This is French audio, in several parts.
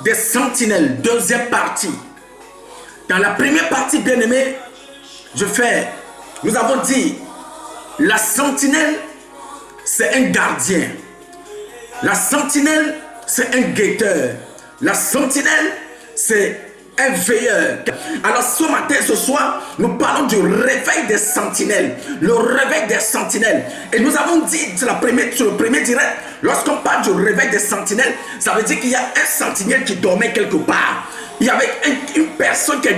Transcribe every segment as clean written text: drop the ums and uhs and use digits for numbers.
des sentinelles, deuxième partie. Dans la première partie, bien-aimé, nous avons dit, la sentinelle, c'est un gardien. La sentinelle, c'est un guetteur. La sentinelle, c'est un veilleur. Alors ce matin, ce soir, nous parlons du réveil des sentinelles. Le réveil des sentinelles. Et nous avons dit sur le premier direct, lorsqu'on parle du réveil des sentinelles, ça veut dire qu'il y a un sentinelle qui dormait quelque part. Il y avait une personne qui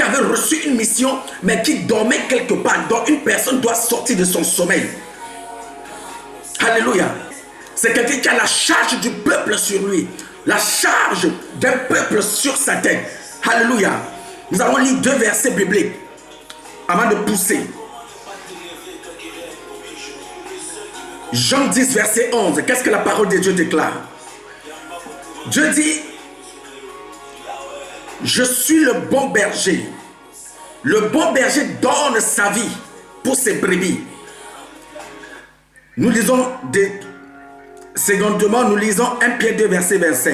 avait reçu une mission, mais qui dormait quelque part. Donc une personne doit sortir de son sommeil. Alléluia. C'est quelqu'un qui a la charge du peuple sur lui. La charge d'un peuple sur sa tête. Alléluia. Nous allons lire 2 versets bibliques avant de pousser. Jean 10, verset 11. Qu'est-ce que la parole de Dieu déclare? Dieu dit, je suis le bon berger. Le bon berger donne sa vie pour ses brebis. Nous lisons secondement, nous lisons 1 Pierre 2, verset 25.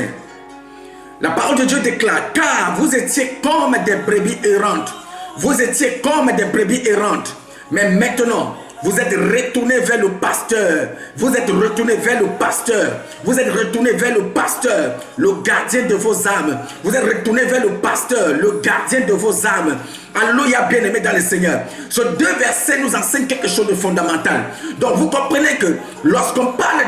La parole de Dieu déclare, car vous étiez comme des brebis errantes. Vous étiez comme des brebis errantes. Mais maintenant, vous êtes retournés vers le pasteur. Vous êtes retournés vers le pasteur. Vous êtes retournés vers le pasteur, le gardien de vos âmes. Vous êtes retournés vers le pasteur, le gardien de vos âmes. Alléluia, bien-aimés dans le Seigneur. Ces 2 versets nous enseignent quelque chose de fondamental. Donc vous comprenez que lorsqu'on parle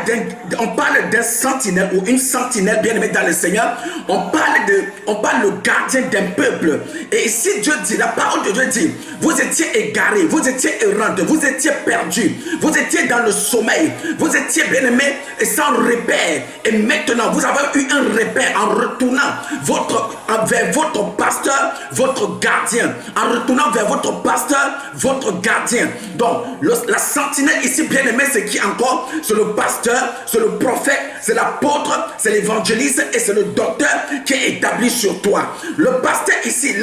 d'un sentinelle ou une sentinelle, bien-aimé dans le Seigneur, on parle le gardien d'un peuple. Et ici Dieu dit, la parole de Dieu dit, vous étiez égarés, vous étiez errantes, vous étiez perdus, vous étiez dans le sommeil, vous étiez bien-aimés et sans repère. Et maintenant vous avez eu un repère en retournant vers votre pasteur, votre gardien. En retournant vers votre pasteur, votre gardien. Donc, la sentinelle ici, bien aimé, c'est qui encore? C'est le pasteur, c'est le prophète, c'est l'apôtre, c'est l'évangéliste et c'est le docteur qui est établi sur toi. Le pasteur ici,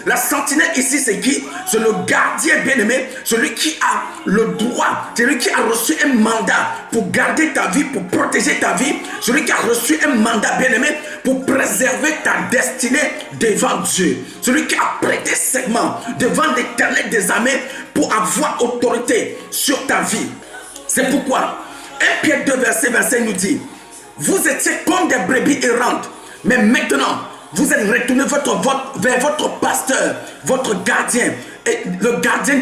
la sentinelle ici, c'est qui? C'est le gardien, bien aimé, celui qui a le droit, celui qui a reçu un mandat pour garder ta vie, pour protéger ta vie, celui qui a reçu un mandat, bien aimé, pour préserver ta destinée devant Dieu, celui qui a prêté serment devant l'Éternel des armées pour avoir autorité sur ta vie. C'est pourquoi 1 Pierre 2 verset 25 nous dit, vous étiez comme des brebis errantes, mais maintenant vous êtes retournés vers votre pasteur, votre gardien, et le gardien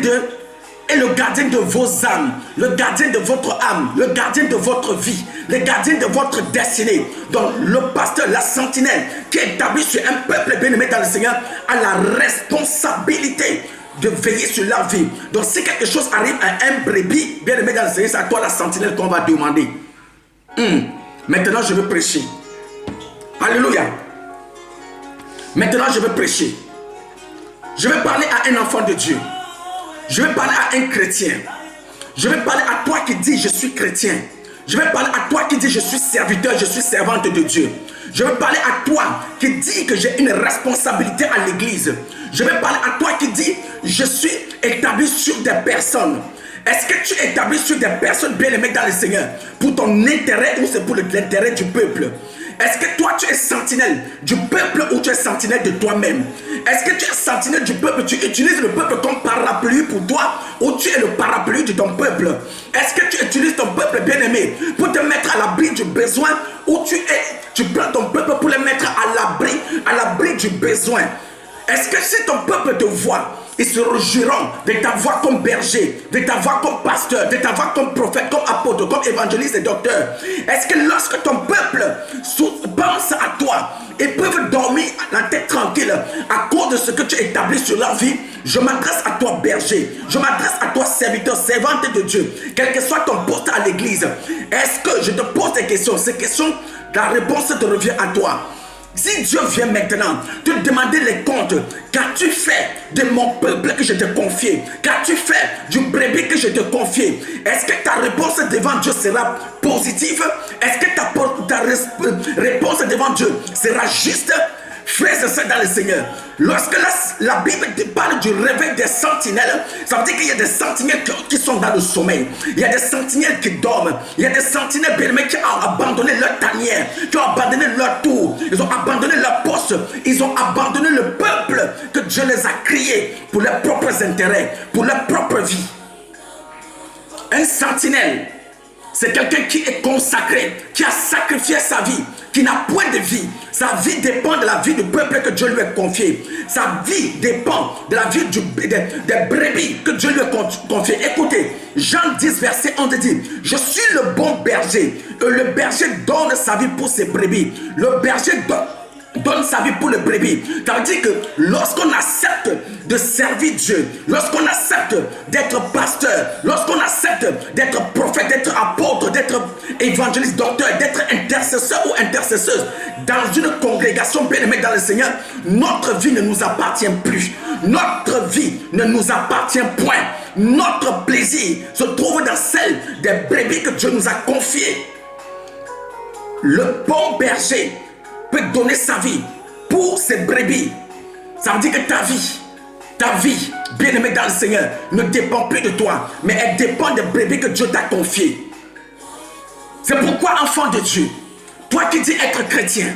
de vos âmes, le gardien de votre âme, le gardien de votre vie, le gardien de votre destinée. Donc le pasteur, la sentinelle qui est établi sur un peuple bien-aimé dans le Seigneur a la responsabilité de veiller sur la vie. Donc si quelque chose arrive à un brebis bien-aimé dans le Seigneur, c'est à toi la sentinelle qu'on va demander. Maintenant je veux prêcher. Alléluia. Maintenant je veux prêcher. Je vais parler à un enfant de Dieu. Je vais parler à un chrétien. Je vais parler à toi qui dis je suis chrétien. Je vais parler à toi qui dis je suis serviteur, je suis servante de Dieu. Je vais parler à toi qui dis que j'ai une responsabilité à l'église. Je vais parler à toi qui dis je suis établi sur des personnes. Est-ce que tu es établi sur des personnes bien aimées dans le Seigneur pour ton intérêt ou c'est pour l'intérêt du peuple? Est-ce que toi tu es sentinelle du peuple ou tu es sentinelle de toi-même? Est-ce que tu es sentinelle du peuple? Tu utilises le peuple comme parapluie pour toi ou tu es le parapluie de ton peuple? Est-ce que tu utilises ton peuple bien-aimé pour te mettre à l'abri du besoin ou tu prends ton peuple pour le mettre à l'abri du besoin? Est-ce que si ton peuple te voit, ils se réjouiront de t'avoir comme berger, de t'avoir comme pasteur, de t'avoir comme prophète, comme apôtre, comme évangéliste et docteur? Est-ce que lorsque ton peuple pense à toi, ils peuvent dormir la tête tranquille à cause de ce que tu établis sur leur vie? Je m'adresse à toi berger, je m'adresse à toi serviteur, servante de Dieu, quel que soit ton poste à l'église. Est-ce que je te pose des questions? Ces questions, la réponse te revient à toi. Si Dieu vient maintenant te demander les comptes, qu'as-tu fait de mon peuple que je t'ai confié? Qu'as-tu fait du brebis que je t'ai confié? Est-ce que ta réponse devant Dieu sera positive? Est-ce que ta réponse devant Dieu sera juste? Frères et sœurs dans le Seigneur, lorsque la Bible te parle parle du réveil des sentinelles, ça veut dire qu'il y a des sentinelles qui sont dans le sommeil. Il y a des sentinelles qui dorment. Il y a des sentinelles bien-aimés qui ont abandonné leur tanière, qui ont abandonné leur tour. Ils ont abandonné leur poste. Ils ont abandonné le peuple que Dieu les a créés pour leurs propres intérêts, pour leur propre vie. Un sentinelle, c'est quelqu'un qui est consacré, qui a sacrifié sa vie, qui n'a point de vie. Sa vie dépend de la vie du peuple que Dieu lui a confié. Sa vie dépend de la vie des brebis que Dieu lui a confié. Écoutez, Jean 10, verset 11 dit, je suis le bon berger, et le berger donne sa vie pour ses brebis. Le berger donne sa vie pour le brebis. Ça veut dire que lorsqu'on accepte de servir Dieu, lorsqu'on accepte d'être pasteur, lorsqu'on accepte d'être prophète, d'être apôtre, d'être évangéliste, docteur, d'être intercesseur ou intercesseuse dans une congrégation bien-aimée dans le Seigneur, notre vie ne nous appartient plus. Notre vie ne nous appartient point. Notre plaisir se trouve dans celle des brebis que Dieu nous a confiées. Le bon berger peut donner sa vie pour ses brebis. Ça veut dire que ta vie, bien-aimée dans le Seigneur, ne dépend plus de toi, mais elle dépend des brebis que Dieu t'a confiées. C'est pourquoi, enfant de Dieu, toi qui dis être chrétien,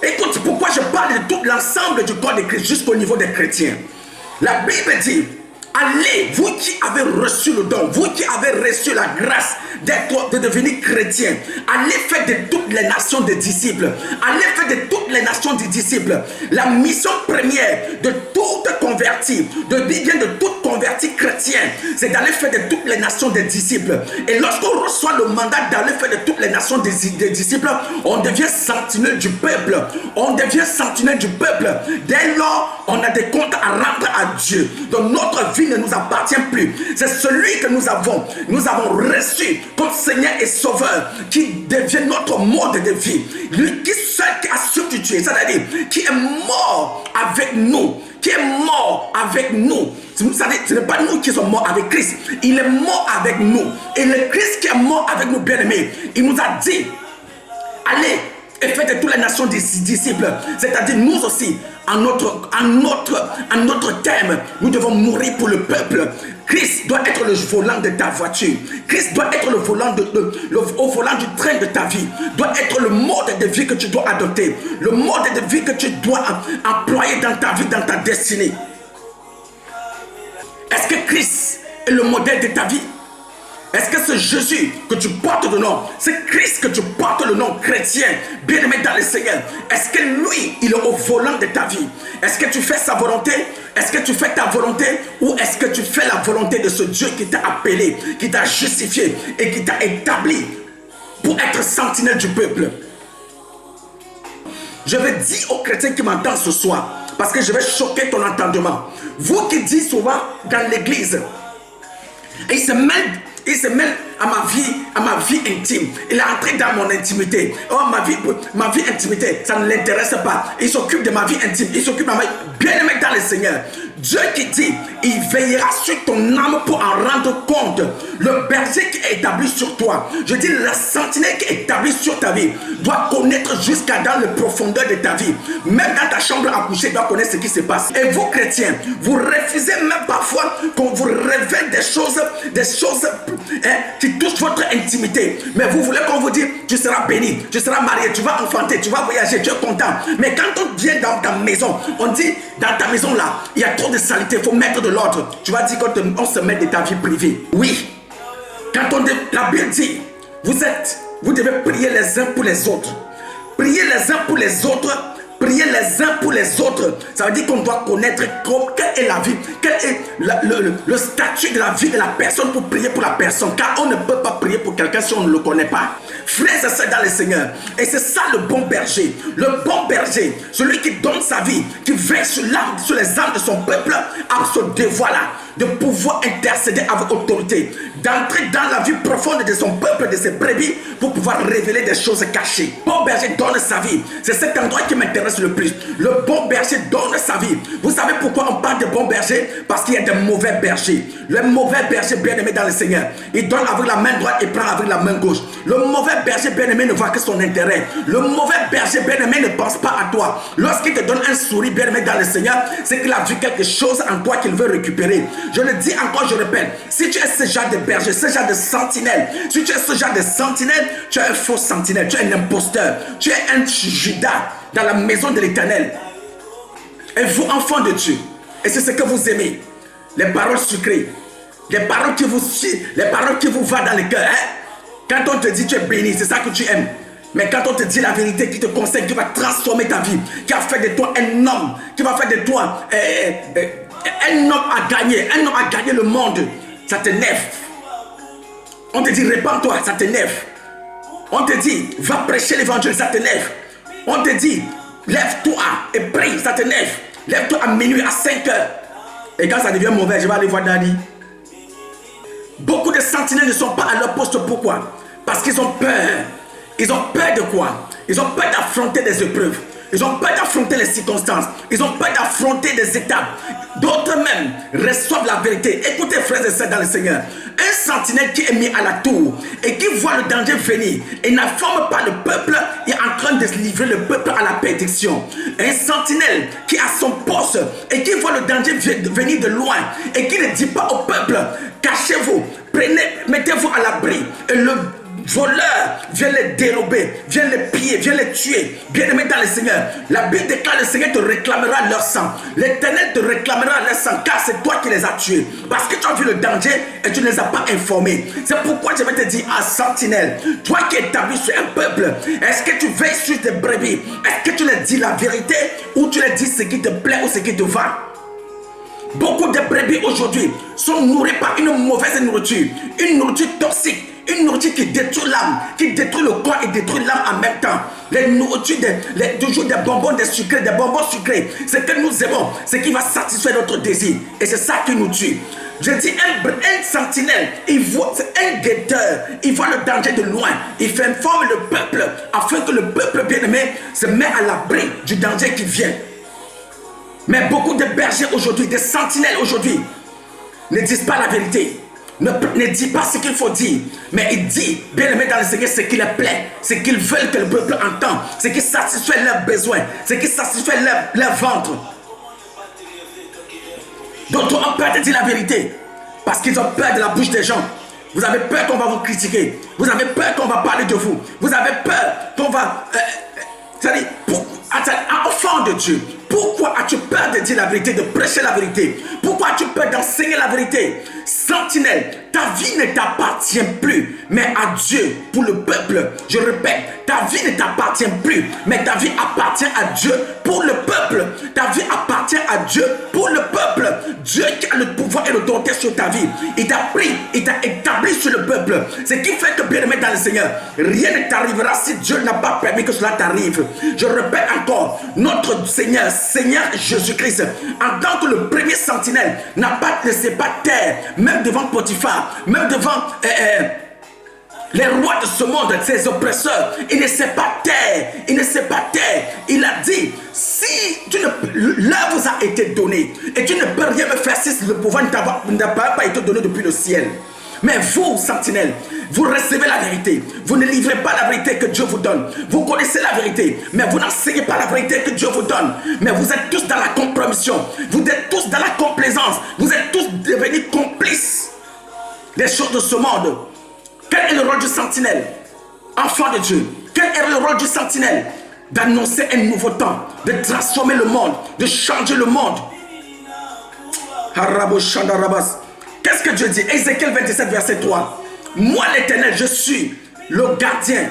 écoute, pourquoi je parle de tout l'ensemble du corps de Christ jusqu'au niveau des chrétiens. La Bible dit, allez, vous qui avez reçu le don, vous qui avez reçu la grâce de devenir chrétien, allez faire de toutes les nations des disciples. Allez faire de toutes les nations des disciples. La mission première de toute convertie, de toute convertie chrétienne, c'est d'aller faire de toutes les nations des disciples. Et lorsqu'on reçoit le mandat d'aller faire de toutes les nations des disciples, on devient sentinelle du peuple. On devient sentinelle du peuple. Dès lors, on a des comptes à rendre à Dieu. Donc notre vie ne nous appartient plus. C'est celui que nous avons reçu comme Seigneur et Sauveur qui devient notre mode de vie. Lui qui seul qui a substitué, c'est-à-dire qui est mort avec nous, qui est mort avec nous. Vous savez, ce n'est pas nous qui sommes morts avec Christ. Il est mort avec nous. Et le Christ qui est mort avec nous, bien-aimés, il nous a dit, allez et faites de toutes les nations des disciples. C'est-à-dire nous aussi, en notre terme, nous devons mourir pour le peuple. Christ doit être le volant de ta voiture. Christ doit être le volant au volant du train de ta vie. Doit être le mode de vie que tu dois adopter. Le mode de vie que tu dois employer dans ta vie, dans ta destinée. Est-ce que Christ est le modèle de ta vie? Est-ce que ce Jésus que tu portes le nom, c'est Christ que tu portes le nom chrétien, bien-aimé dans le Seigneur, est-ce que lui, il est au volant de ta vie? Est-ce que tu fais sa volonté? Est-ce que tu fais ta volonté? Ou est-ce que tu fais la volonté de ce Dieu qui t'a appelé, qui t'a justifié et qui t'a établi pour être sentinelle du peuple? Je vais dire aux chrétiens qui m'entendent ce soir, parce que je vais choquer ton entendement. Vous qui dites souvent dans l'église, et il se mêle à ma vie intime. Il est entré dans mon intimité. Oh, ma vie intimité, ça ne l'intéresse pas. Il s'occupe de ma vie intime. Il s'occupe de ma vie bien-aimée dans le Seigneur. Dieu qui dit, il veillera sur ton âme pour en rendre compte. Le berger qui est établi sur toi, je dis la sentinelle qui est établie sur ta vie, doit connaître jusqu'à dans le profondeur de ta vie. Même dans ta chambre à coucher, doit connaître ce qui se passe. Et vous, chrétiens, vous refusez même parfois qu'on vous révèle des choses qui touchent votre intimité. Mais vous voulez qu'on vous dise, tu seras béni, tu seras marié, tu vas enfanter, tu vas voyager, tu es content. Mais quand on vient dans ta maison, on dit, dans ta maison là, il y a trop de saleté, il faut mettre de l'ordre. Tu vas dire qu'on se met de ta vie privée. Oui. Quand la Bible dit, vous devez prier les uns pour les autres. Prier les uns pour les autres. Prier les uns pour les autres. Ça veut dire qu'on doit connaître quelle est la vie, quel est le statut de la vie de la personne pour prier pour la personne. Car on ne peut pas prier pour quelqu'un si on ne le connaît pas. Frères et sœurs dans le Seigneur. Et c'est ça le bon berger. Le bon berger, celui qui donne sa vie, qui veille sur les âmes de son peuple, à ce devoir-là. de pouvoir intercéder avec autorité, d'entrer dans la vie profonde de son peuple, de ses brebis, pour pouvoir révéler des choses cachées. Le bon berger donne sa vie. C'est cet endroit qui m'intéresse le plus. Le bon berger donne sa vie. Vous savez pourquoi on parle de bon berger? Parce qu'il y a des mauvais bergers. Le mauvais berger bien-aimé dans le Seigneur, il donne avec la main droite et prend avec la main gauche. Le mauvais berger bien-aimé ne voit que son intérêt. Le mauvais berger bien-aimé ne pense pas à toi. Lorsqu'il te donne un sourire bien-aimé dans le Seigneur, c'est qu'il a vu quelque chose en toi qu'il veut récupérer. Je le dis encore, je répète, si tu es ce genre de berger, ce genre de sentinelle, si tu es ce genre de sentinelle, tu es un faux sentinelle, tu es un imposteur, tu es un Judas dans la maison de l'Éternel. Et vous, enfants de Dieu, et c'est ce que vous aimez, les paroles sucrées, les paroles qui vous suivent, les paroles qui vous vont dans le cœur. Quand on te dit tu es béni, c'est ça que tu aimes. Mais quand on te dit la vérité qui te conseille, qui va transformer ta vie, qui va faire de toi un homme, qui va faire de toi un homme à gagner le monde, ça t'énerve. On te dit répands-toi, ça t'énerve. On te dit va prêcher l'évangile, ça t'énerve. On te dit lève-toi et prie, ça t'énerve. Lève-toi à minuit, à 5 heures. Et quand ça devient mauvais, je vais aller voir Daddy. Beaucoup de sentinelles ne sont pas à leur poste. Pourquoi? Parce qu'ils ont peur. Ils ont peur de quoi? Ils ont peur d'affronter des épreuves. Ils ont peur d'affronter les circonstances. Ils ont peur d'affronter des étapes. D'autres même reçoivent la vérité. Écoutez, frères et sœurs dans le Seigneur. Un sentinelle qui est mis à la tour et qui voit le danger venir et n'informe pas le peuple, est en train de livrer le peuple à la perdition. Un sentinelle qui a son poste et qui voit le danger venir de loin et qui ne dit pas au peuple, cachez-vous, mettez-vous à l'abri. Et le voleur vient les dérober, vient les piller, vient les tuer. Bien-aimé dans le Seigneur, la Bible déclare: le Seigneur te réclamera leur sang. L'Éternel te réclamera leur sang, car c'est toi qui les as tués. Parce que tu as vu le danger et tu ne les as pas informés. C'est pourquoi je vais te dire à sentinelle, toi qui es établi sur un peuple, est-ce que tu veilles sur tes brebis? Est-ce que tu leur dis la vérité ou tu leur dis ce qui te plaît ou ce qui te va? Beaucoup de brebis aujourd'hui sont nourris par une mauvaise nourriture, une nourriture toxique, une nourriture qui détruit l'âme, qui détruit le corps et détruit l'âme en même temps. Les nourritures, toujours des bonbons, des bonbons sucrés, ce que nous aimons, ce qui va satisfaire notre désir. Et c'est ça qui nous tue. Je dis un sentinelle, c'est un guetteur, il voit le danger de loin, il fait informer le peuple afin que le peuple bien-aimé se mette à l'abri du danger qui vient. Mais beaucoup de bergers aujourd'hui, des sentinelles aujourd'hui, ne disent pas la vérité. Ne disent pas ce qu'il faut dire. Mais ils disent, bien aimé dans le Seigneur, ce qui leur plaît, ce qu'ils veulent que le peuple entende, ce qui satisfait leurs besoins, ce qui satisfait leur ventre. D'autres ont peur de dire la vérité parce qu'ils ont peur de la bouche des gens. Vous avez peur qu'on va vous critiquer. Vous avez peur qu'on va parler de vous. Vous avez peur qu'on va... c'est-à-dire, enfant de Dieu, pourquoi as-tu peur de dire la vérité, de prêcher la vérité? Pourquoi as-tu peur d'enseigner la vérité? Sentinelle, ta vie ne t'appartient plus, mais à Dieu pour le peuple. Je répète, ta vie ne t'appartient plus, mais ta vie appartient à Dieu pour le peuple. Ta vie appartient à Dieu pour le peuple. Dieu qui a le pouvoir et l'autorité sur ta vie. Il t'a pris, il t'a établi sur le peuple. Ce qui fait que, bien aimé dans le Seigneur, rien ne t'arrivera si Dieu n'a pas permis que cela t'arrive. Je répète encore, notre Seigneur, Seigneur Jésus-Christ, en tant que le premier sentinelle, n'a pas laissé pas taire, même devant Potiphar, même devant les rois de ce monde, ses oppresseurs. Il ne sait pas taire, il ne sait pas taire. Il a dit, si l'heure vous a été donnée et tu ne peux rien me faire si le pouvoir n'a pas été donné depuis le ciel. Mais vous, sentinelles, vous recevez la vérité. Vous ne livrez pas la vérité que Dieu vous donne. Vous connaissez la vérité, mais vous n'enseignez pas la vérité que Dieu vous donne. Mais vous êtes tous dans la compromission. Vous êtes tous dans la complaisance. Vous êtes tous devenus complices des choses de ce monde. Quel est le rôle du sentinelle? Enfant de Dieu. Quel est le rôle du sentinelle? D'annoncer un nouveau temps, de transformer le monde, de changer le monde. Harabo Shandarabas. Qu'est-ce que Dieu dit? Ézéchiel 27, verset 3. Moi, l'Éternel, je suis le gardien.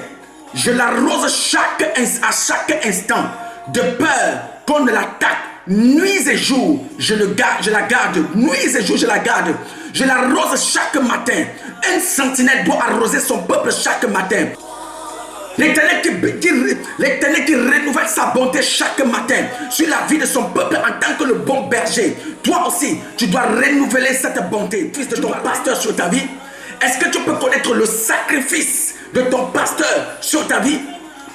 Je l'arrose à chaque instant, de peur qu'on ne l'attaque. Nuit et jour, je la garde. Nuit et jour, je la garde. Je l'arrose chaque matin. Un sentinelle doit arroser son peuple chaque matin. L'Éternel qui renouvelle sa bonté chaque matin sur la vie de son peuple en tant que le bon berger. Toi aussi, tu dois renouveler cette bonté. Fils de ton pasteur sur ta vie. Est-ce que tu peux connaître le sacrifice de ton pasteur sur ta vie?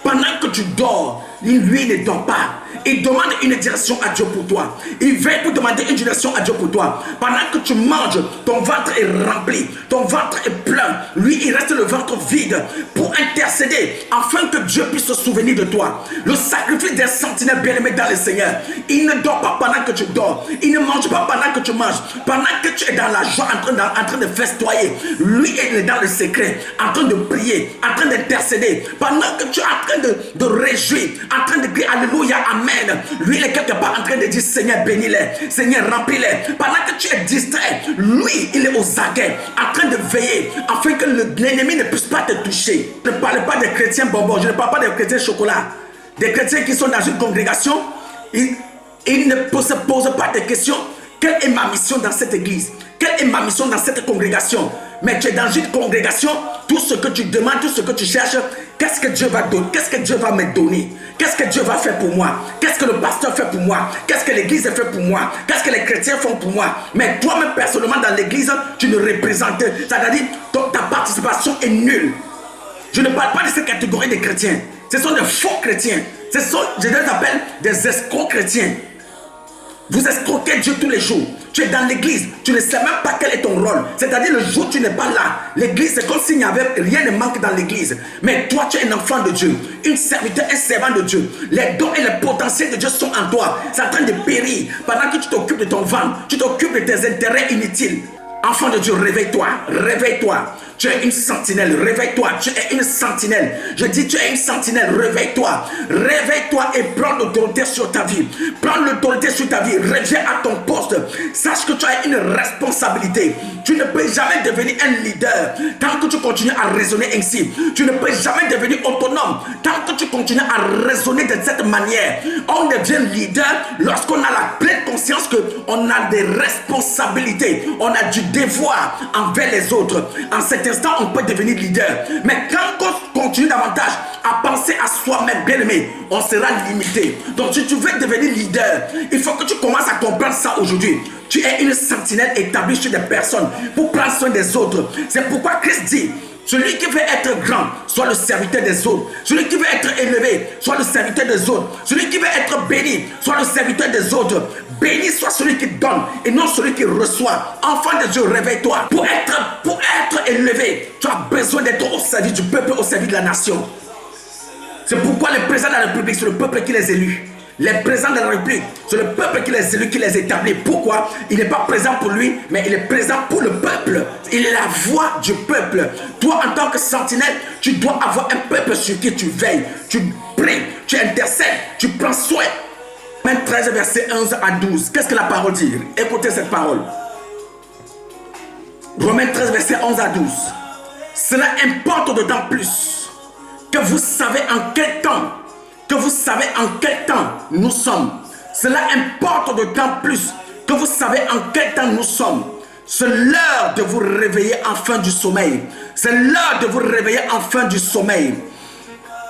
Pendant que tu dors, lui ne dort pas. Il demande une direction à Dieu pour toi. Il veille pour demander une direction à Dieu pour toi. Pendant que tu manges, ton ventre est rempli, ton ventre est plein. Lui, il reste le ventre vide pour intercéder afin que Dieu puisse se souvenir de toi. Le sacrifice des sentinelles bien-aimés dans le Seigneur. Il ne dort pas pendant que tu dors. Il ne mange pas pendant que tu manges. Pendant que tu es dans la joie, en train de festoyer. Lui, il est dans le secret, en train de prier, en train d'intercéder. Pendant que tu es en train de réjouir, en train de crier Alléluia, Amen. Lui, il est quelque part en train de dire Seigneur, bénis-les, Seigneur, remplis-les. Pendant que tu es distrait, lui, il est aux aguets, en train de veiller, afin que l'ennemi ne puisse pas te toucher. Je ne parle pas des chrétiens bonbons, je ne parle pas des chrétiens chocolat. Des chrétiens qui sont dans une congrégation, ils ne se posent pas de questions. Quelle est ma mission dans cette église? Quelle est ma mission dans cette congrégation? Mais tu es dans une congrégation, tout ce que tu demandes, tout ce que tu cherches, qu'est-ce que Dieu va donner? Qu'est-ce que Dieu va me donner? Qu'est-ce que Dieu va faire pour moi? Qu'est-ce que le pasteur fait pour moi? Qu'est-ce que l'église fait pour moi? Qu'est-ce que les chrétiens font pour moi? Mais toi-même, personnellement, dans l'église, tu ne représentes, c'est-à-dire ta participation est nulle. Je ne parle pas de cette catégorie de chrétiens. Ce sont des faux chrétiens. Ce sont, je les appelle des escrocs chrétiens. Vous escroquez Dieu tous les jours. Tu es dans l'église, tu ne sais même pas quel est ton rôle. C'est-à-dire le jour où tu n'es pas là, l'église c'est comme s'il n'y avait rien ne manque dans l'église. Mais toi tu es un enfant de Dieu, une serviteur, un servant de Dieu. Les dons et les potentiels de Dieu sont en toi. C'est en train de périr pendant que tu t'occupes de ton ventre, tu t'occupes de tes intérêts inutiles. Enfant de Dieu, réveille-toi, réveille-toi. Tu es une sentinelle, réveille-toi, tu es une sentinelle. Je dis tu es une sentinelle, réveille-toi. Réveille-toi et prends l'autorité sur ta vie. Prends l'autorité sur ta vie, reviens à ton poste. Sache que tu as une responsabilité. Tu ne peux jamais devenir un leader tant que tu continues à raisonner ainsi. Tu ne peux jamais devenir autonome tant que tu continues à raisonner de cette manière. On devient leader lorsqu'on a la pleine conscience qu'on a des responsabilités. On a du devoir envers les autres. En cet instant, on peut devenir leader. Mais quand on continue davantage à penser à soi-même, bien aimé, on sera limité. Donc si tu veux devenir leader, il faut que tu commences à comprendre ça aujourd'hui. Tu es une sentinelle établie sur des personnes pour prendre soin des autres. C'est pourquoi Christ dit: celui qui veut être grand, soit le serviteur des autres. Celui qui veut être élevé, soit le serviteur des autres. Celui qui veut être béni, soit le serviteur des autres. Béni soit celui qui donne et non celui qui reçoit. Enfant de Dieu, réveille-toi. Pour être élevé, tu as besoin d'être au service du peuple, au service de la nation. C'est pourquoi les présidents de la République, c'est le peuple qui les élit. Les présidents de la République, c'est le peuple qui les élit, qui les établit. Pourquoi? Il n'est pas présent pour lui, mais il est présent pour le peuple. Il est la voix du peuple. Toi, en tant que sentinelle, tu dois avoir un peuple sur qui tu veilles. Tu pries, tu intercèdes, tu prends soin. Romains 13, verset 11 à 12. Qu'est-ce que la parole dit? Écoutez cette parole. Romains 13, verset 11 à 12. Cela importe d'autant plus que vous savez en quel temps, nous sommes. Cela importe d'autant plus que vous savez en quel temps nous sommes. C'est l'heure de vous réveiller enfin du sommeil. C'est l'heure de vous réveiller enfin du sommeil.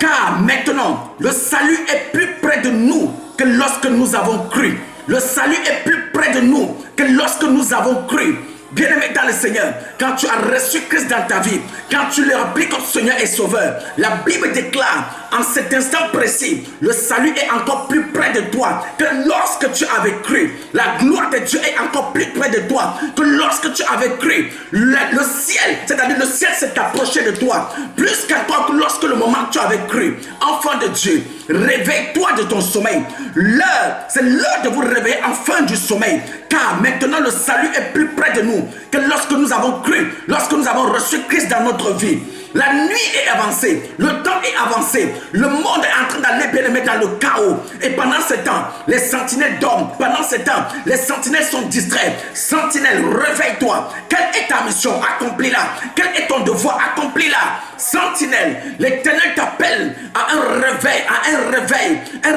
Car maintenant, le salut est plus près de nous que lorsque nous avons cru. Le salut est plus près de nous que lorsque nous avons cru. Bien-aimé dans le Seigneur, quand tu as reçu Christ dans ta vie, quand tu le remplis comme Seigneur et Sauveur, la Bible déclare en cet instant précis, le salut est encore plus près de toi que lorsque tu avais cru. La gloire de Dieu est encore plus près de toi que lorsque tu avais cru. Le ciel, c'est-à-dire le ciel s'est approché de toi plus qu'à toi que lorsque le moment tu avais cru. Enfant de Dieu, réveille-toi de ton sommeil. C'est l'heure de vous réveiller enfin du sommeil. Car maintenant le salut est plus près de nous que lorsque nous avons cru, lorsque nous avons reçu Christ dans notre vie. La nuit est avancée, le temps est avancé, le monde est en train d'aller bien aimé dans le chaos. Et pendant ce temps, les sentinelles dorment. Pendant ce temps, les sentinelles sont distraites. Sentinelle, réveille-toi. Quelle est ta mission? Accomplis-la. Quel est ton devoir? Accomplis-la. Sentinelle, l'Éternel t'appelle à un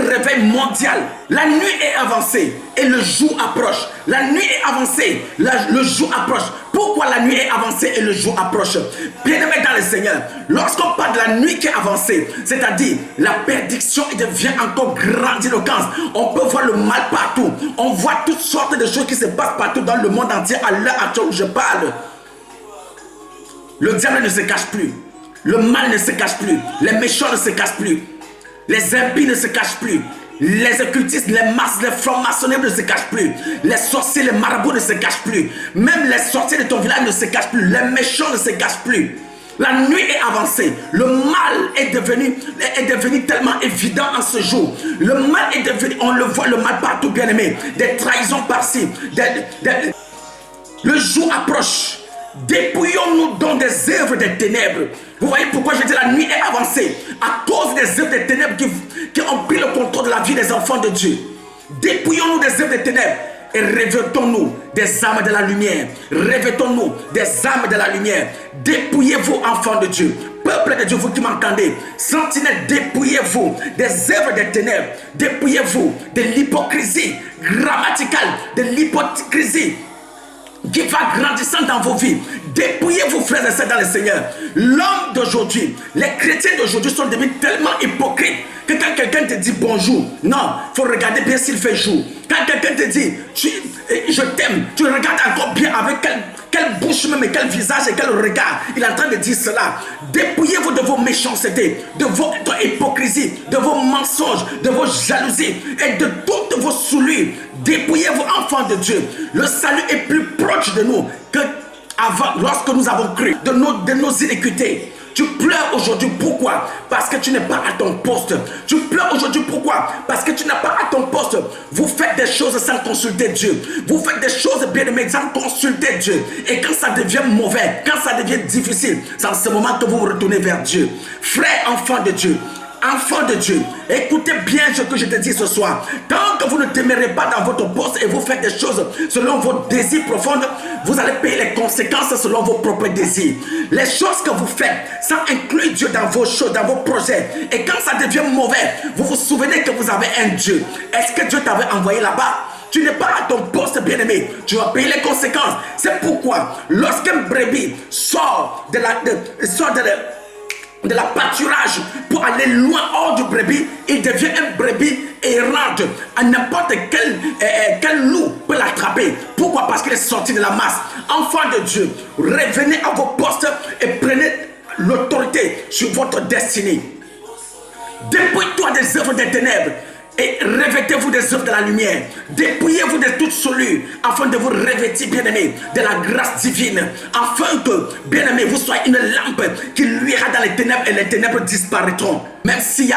réveil mondial. La nuit est avancée et le jour approche. La nuit est avancée, le jour approche. Pourquoi la nuit est avancée et le jour approche? Bien-aimés dans le Seigneur, lorsqu'on parle de la nuit qui est avancée, c'est-à-dire la perdition devient encore grandiloquence. On peut voir le mal partout. On voit toutes sortes de choses qui se passent partout dans le monde entier à l'heure actuelle où je parle. Le diable ne se cache plus. Le mal ne se cache plus. Les méchants ne se cachent plus. Les impies ne se cachent plus. Les occultistes, les masses, les francs-maçonneries ne se cachent plus. Les sorciers, les marabouts ne se cachent plus. Même les sorciers de ton village ne se cachent plus. Les méchants ne se cachent plus. La nuit est avancée. Le mal est devenu tellement évident en ce jour. Le mal est devenu, on le voit, le mal partout, bien aimé. Des trahisons par-ci. Le jour approche. Dépouillons-nous donc des œuvres des ténèbres. Vous voyez pourquoi je dis la nuit est avancée? À cause des œuvres des ténèbres qui ont pris le contrôle de la vie des enfants de Dieu. Dépouillons-nous des œuvres des ténèbres et revêtons-nous des âmes de la lumière. Revêtons-nous des âmes de la lumière. Dépouillez-vous, enfants de Dieu. Peuple de Dieu, vous qui m'entendez, sentinelles, dépouillez-vous des œuvres des ténèbres. Dépouillez-vous de l'hypocrisie grammaticale, de l'hypocrisie qui va grandissant dans vos vies. Dépouillez-vous, frères et sœurs, dans le Seigneur. L'homme d'aujourd'hui, les chrétiens d'aujourd'hui sont devenus tellement hypocrites que quand quelqu'un te dit bonjour, non, il faut regarder bien s'il fait jour. Quand quelqu'un te dit je t'aime, tu regardes encore bien avec quelle bouche même et quel visage et quel regard il est en train de dire cela. Dépouillez-vous de vos méchancetés, de votre hypocrisie, de vos mensonges, de vos jalousies et de toutes vos souillures. Dépouillez-vous, enfants de Dieu. Le salut est plus proche de nous que avant, lorsque nous avons cru de nos iniquités. Tu pleures aujourd'hui, pourquoi? Parce que tu n'es pas à ton poste. Tu pleures aujourd'hui, pourquoi? Parce que tu n'es pas à ton poste. Vous faites des choses sans consulter Dieu. Vous faites des choses bien aimées sans consulter Dieu. Et quand ça devient mauvais, quand ça devient difficile, c'est en ce moment que vous vous retournez vers Dieu. Frère, enfant de Dieu, enfants de Dieu, écoutez bien ce que je te dis ce soir. Tant que vous ne demeurez pas dans votre poste et vous faites des choses selon vos désirs profonds, vous allez payer les conséquences selon vos propres désirs. Les choses que vous faites sans inclure Dieu dans vos choses, dans vos projets, et quand ça devient mauvais, vous vous souvenez que vous avez un Dieu. Est-ce que Dieu t'avait envoyé là-bas? Tu n'es pas à ton poste, bien-aimé. Tu vas payer les conséquences. C'est pourquoi lorsqu'un brebis sort de la pâturage pour aller loin hors du brebis, il devient un brebis errante. À n'importe quel loup peut l'attraper. Pourquoi? Parce qu'il est sorti de la masse. Enfants de Dieu, revenez à vos postes et prenez l'autorité sur votre destinée. Dépouille-toi des œuvres des ténèbres et revêtez-vous des œuvres de la lumière. Dépouillez-vous de toute souillure afin de vous revêtir, bien-aimés, de la grâce divine, afin que, bien-aimés, vous soyez une lampe qui luira dans les ténèbres et les ténèbres disparaîtront. Même si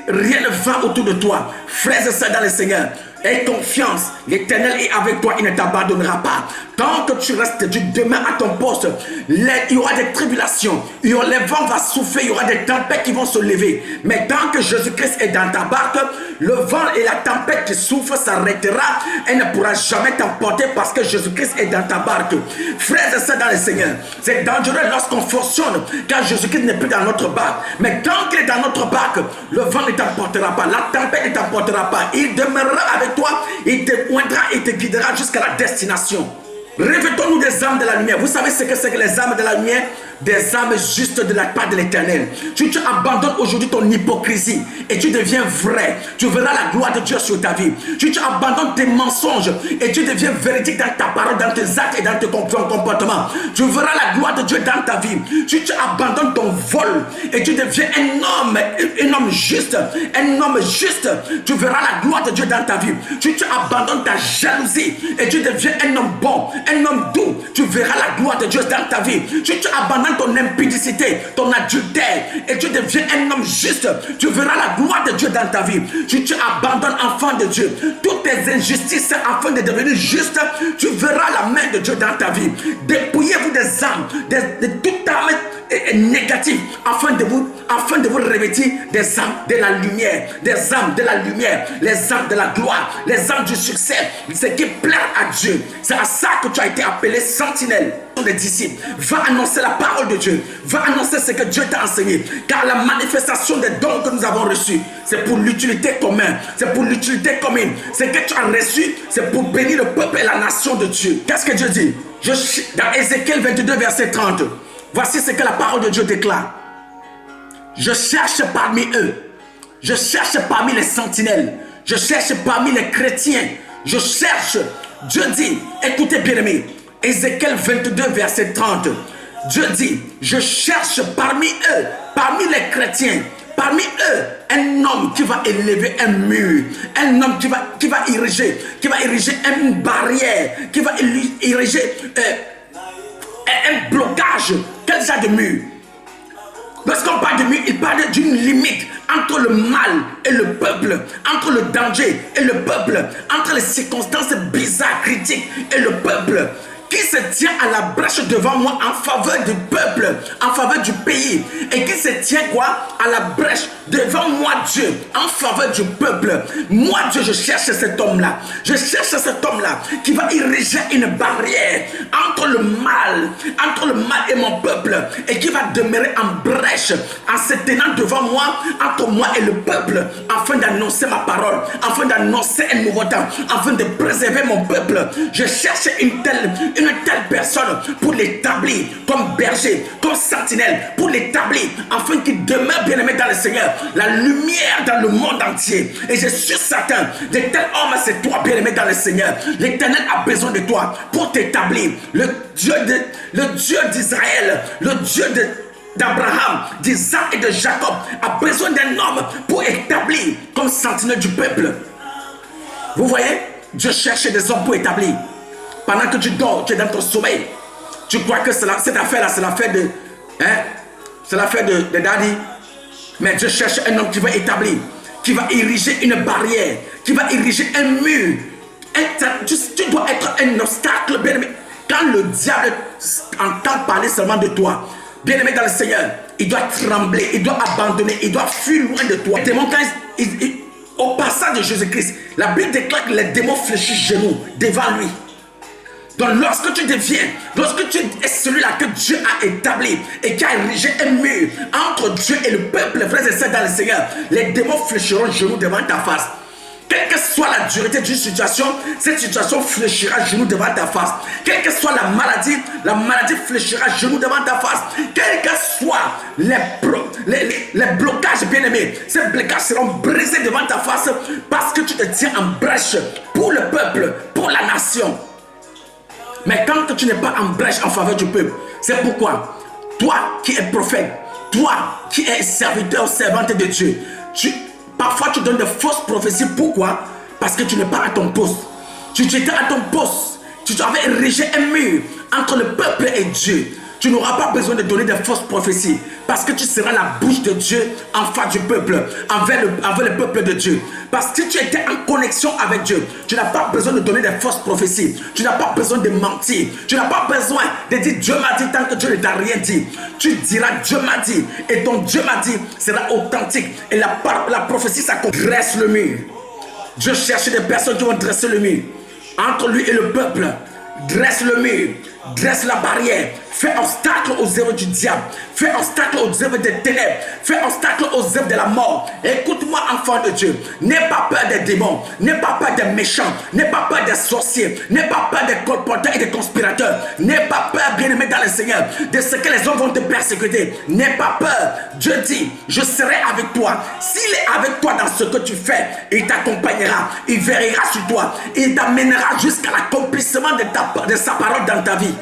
rien ne va autour de toi, frères et sœurs dans le Seigneur, aie confiance, l'Éternel est avec toi, il ne t'abandonnera pas. Tant que tu restes du demain à ton poste, il y aura des tribulations, les vents vont souffler, il y aura des tempêtes qui vont se lever. Mais tant que Jésus-Christ est dans ta barque, le vent et la tempête qui souffrent s'arrêtera. Elle ne pourra jamais t'emporter parce que Jésus-Christ est dans ta barque. Frères et sœurs dans le Seigneur, c'est dangereux lorsqu'on fonctionne car Jésus-Christ n'est plus dans notre barque. Mais tant qu'il est dans notre barque, le vent ne t'emportera pas, la tempête ne t'emportera pas. Il demeurera avec toi, il te pointera et te guidera jusqu'à la destination. Revêtons-nous des âmes de la lumière. Vous savez ce que c'est que les âmes de la lumière? Des âmes justes de la part de l'Éternel. Tu abandonnes aujourd'hui ton hypocrisie et tu deviens vrai. Tu verras la gloire de Dieu sur ta vie. Tu abandonnes tes mensonges et tu deviens véridique dans ta parole, dans tes actes et dans ton comportement. Tu verras la gloire de Dieu dans ta vie. Tu abandonnes ton vol et tu deviens un homme juste. Un homme juste. Tu verras la gloire de Dieu dans ta vie. Tu abandonnes ta jalousie et tu deviens un homme bon, un homme doux. Tu verras la gloire de Dieu dans ta vie. Tu abandonnes ton impudicité, ton adultère et tu deviens un homme juste. Tu verras la gloire de Dieu dans ta vie. Tu abandonnes, enfant de Dieu, toutes tes injustices afin de devenir juste. Tu verras la main de Dieu dans ta vie. Dépouillez-vous des âmes, de toute âme négative afin de vous revêtir des âmes de la lumière, des âmes de la lumière, les âmes de la gloire, les âmes du succès, ce qui plaît à Dieu. C'est à ça que tu as été appelé sentinelle des disciples. Va annoncer la parole de Dieu, va annoncer ce que Dieu t'a enseigné, car la manifestation des dons que nous avons reçus, c'est pour l'utilité commune, c'est pour l'utilité commune. Ce que tu as reçu, c'est pour bénir le peuple et la nation de Dieu. Qu'est-ce que Dieu dit? Dans Ézéchiel 22 verset 30, voici ce que la parole de Dieu déclare. Je cherche parmi eux, je cherche parmi les sentinelles, je cherche parmi les chrétiens, je cherche. Dieu dit, écoutez bien aimés, Ézéchiel 22 verset 30, Dieu dit, je cherche parmi eux, parmi les chrétiens, parmi eux, un homme qui va élever un mur, un homme qui va ériger une barrière, qui va ériger un blocage. Quel genre de mur? Lorsqu'on parle de mur, il parle d'une limite entre le mal et le peuple, entre le danger et le peuple, entre les circonstances bizarres, critiques et le peuple. Qui se tient à la brèche devant moi en faveur du peuple, en faveur du pays, et qui se tient quoi? À la brèche devant moi Dieu, en faveur du peuple. Moi Dieu, je cherche cet homme-là. Je cherche cet homme-là qui va ériger une barrière entre le mal et mon peuple, et qui va demeurer en brèche, en se tenant devant moi, entre moi et le peuple, afin d'annoncer ma parole, afin d'annoncer un nouveau temps, afin de préserver mon peuple. Je cherche une telle personne pour l'établir comme berger, comme sentinelle, pour l'établir afin qu'il demeure bien-aimé dans le Seigneur, la lumière dans le monde entier. Et je suis certain, de tel homme, c'est toi bien-aimé dans le Seigneur. L'Éternel a besoin de toi pour t'établir. Le Dieu d'Israël, le Dieu d'Abraham, d'Isaac et de Jacob a besoin d'un homme pour établir comme sentinelle du peuple. Vous voyez, Dieu cherche des hommes pour établir. Pendant que tu dors, tu es dans ton sommeil. Tu crois que cette affaire-là, c'est l'affaire de... c'est l'affaire de Daddy. Mais Dieu cherche un homme qui va établir, qui va ériger une barrière, qui va ériger un mur. Tu dois être un obstacle, bien-aimé. Quand le diable entend parler seulement de toi, bien-aimé dans le Seigneur, il doit trembler, il doit abandonner, il doit fuir loin de toi. Les démons, au passage de Jésus-Christ, la Bible déclare que les démons fléchissent genoux devant lui. Donc lorsque tu es celui-là que Dieu a établi et qui a érigé un mur entre Dieu et le peuple, frères et sœurs dans le Seigneur, les démons fléchiront genoux devant ta face. Quelle que soit la dureté d'une situation, cette situation fléchira genoux devant ta face. Quelle que soit la maladie fléchira genoux devant ta face. Quels que soient les blocages bien-aimés, ces blocages seront brisés devant ta face parce que tu te tiens en brèche pour le peuple, pour la nation. Mais quand tu n'es pas en brèche en faveur du peuple, c'est pourquoi toi qui es prophète, toi qui es serviteur, servante de Dieu, parfois tu donnes de fausses prophéties. Pourquoi? Parce que tu n'es pas à ton poste. Tu étais à ton poste. Tu avais érigé un mur entre le peuple et Dieu. Tu n'auras pas besoin de donner de fausses prophéties parce que tu seras la bouche de Dieu en face du peuple, envers le peuple de Dieu. Parce que tu étais en connexion avec Dieu, tu n'as pas besoin de donner de fausses prophéties. Tu n'as pas besoin de mentir. Tu n'as pas besoin de dire Dieu m'a dit tant que Dieu ne t'a rien dit. Tu diras Dieu m'a dit et ton Dieu m'a dit sera authentique. Et la prophétie, ça dresse le mur. Dieu cherche des personnes qui vont dresser le mur entre lui et le peuple. Dresse le mur, dresse la barrière, fais obstacle aux œuvres du diable, fais obstacle aux œuvres des ténèbres, fais obstacle aux œuvres de la mort. Écoute-moi, enfant de Dieu, n'aie pas peur des démons, n'aie pas peur des méchants, n'aie pas peur des sorciers, n'aie pas peur des colporteurs et des conspirateurs, n'aie pas peur, bien-aimé dans le Seigneur, de ce que les hommes vont te persécuter. N'aie pas peur. Dieu dit, je serai avec toi. S'il est avec toi dans ce que tu fais, il t'accompagnera, il veillera sur toi, il t'amènera jusqu'à l'accomplissement de sa parole dans ta vie.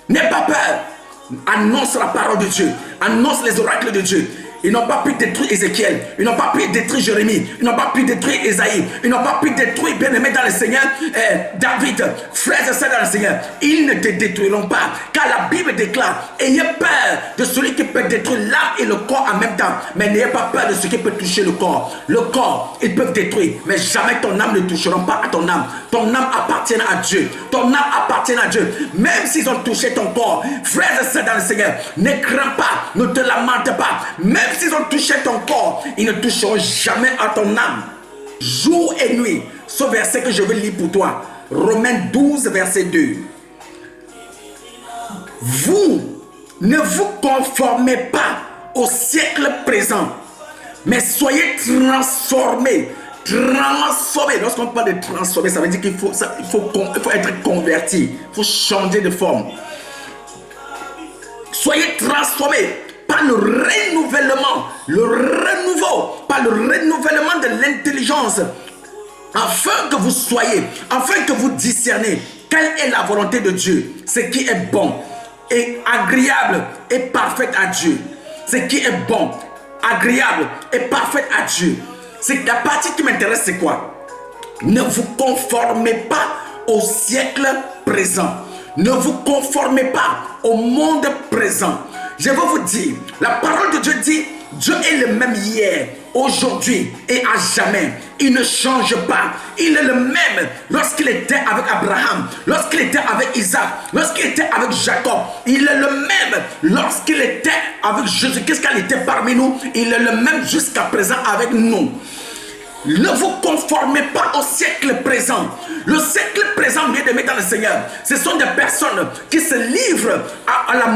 N'aie pas peur. Annonce la parole de Dieu. Annonce les oracles de Dieu. Ils n'ont pas pu détruire Ézéchiel. Ils n'ont pas pu détruire Jérémie. Ils n'ont pas pu détruire Ésaïe. Ils n'ont pas pu détruire, bien-aimé dans le Seigneur, David. Frères et sœurs dans le Seigneur, ils ne te détruiront pas. Car la Bible déclare, ayez peur de celui qui peut détruire l'âme et le corps en même temps. Mais n'ayez pas peur de ce qui peut toucher le corps. Le corps, ils peuvent détruire. Mais jamais ton âme ne toucheront pas à ton âme. Ton âme appartient à Dieu. Ton âme appartient à Dieu. Même s'ils ont touché ton corps, frères et sœurs dans le Seigneur, ne crains pas, ne te lamente pas. Même Même s'ils ont touché ton corps, ils ne toucheront jamais à ton âme. Jour et nuit. Ce verset que je vais lire pour toi. Romains 12, verset 2. Vous ne vous conformez pas au siècle présent, mais soyez transformés. Transformés. Lorsqu'on parle de transformer, ça veut dire qu'il faut être converti. Il faut changer de forme. Soyez transformés par le renouvellement, par le renouvellement de l'intelligence, afin que vous soyez, afin que vous discernez quelle est la volonté de Dieu, ce qui est bon et agréable et parfait à Dieu. Ce qui est bon, agréable et parfait à Dieu. C'est la partie qui m'intéresse, c'est quoi? Ne vous conformez pas au siècle présent. Ne vous conformez pas au monde présent. Je vais vous dire, la parole de Dieu dit, Dieu est le même hier, aujourd'hui et à jamais. Il ne change pas. Il est le même lorsqu'il était avec Abraham, lorsqu'il était avec Isaac, lorsqu'il était avec Jacob. Il est le même lorsqu'il était avec Jésus. Qu'est-ce qu'il était parmi nous? Il est le même jusqu'à présent avec nous. Ne vous conformez pas au siècle présent. Le siècle présent, bien aimé dans le Seigneur, ce sont des personnes qui se livrent à la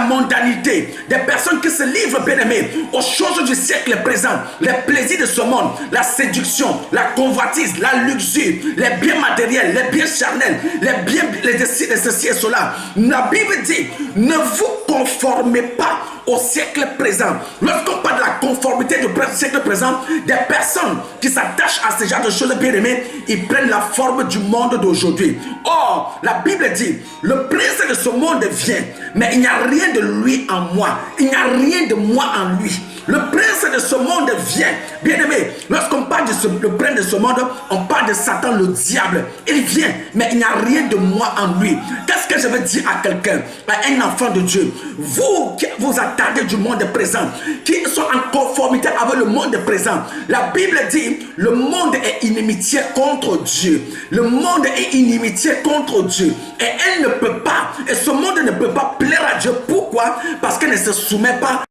mondanité. Des personnes qui se livrent, bien aimé, aux choses du siècle présent. Les plaisirs de ce monde, la séduction, la convoitise, la luxure, les biens matériels, les biens charnels, les désirs de ceci et cela. La Bible dit, ne vous conformez pas au siècle présent. Lorsqu'on parle de la conformité du siècle présent, des personnes qui s'attachent à ce genre de choses, bien aimées, ils prennent la forme du monde d'aujourd'hui. Or, la Bible dit, le prince de ce monde vient, mais il n'y a rien de lui en moi. Il n'y a rien de moi en lui. Le prince de ce monde vient. Bien aimé, lorsqu'on parle de le prince de ce monde, on parle de Satan, le diable. Il vient, mais il n'y a rien de moi en lui. Qu'est-ce que je veux dire à quelqu'un, à un enfant de Dieu? Vous qui vous attardez du monde présent, qui sont en conformité avec le monde présent, la Bible dit, le monde est inimitié contre Dieu. Le monde est inimitié contre Dieu. Et elle ne peut pas, et ce monde ne peut pas plaire à Dieu. Pourquoi? Parce qu'elle ne se soumet pas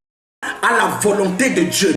à la volonté de Dieu.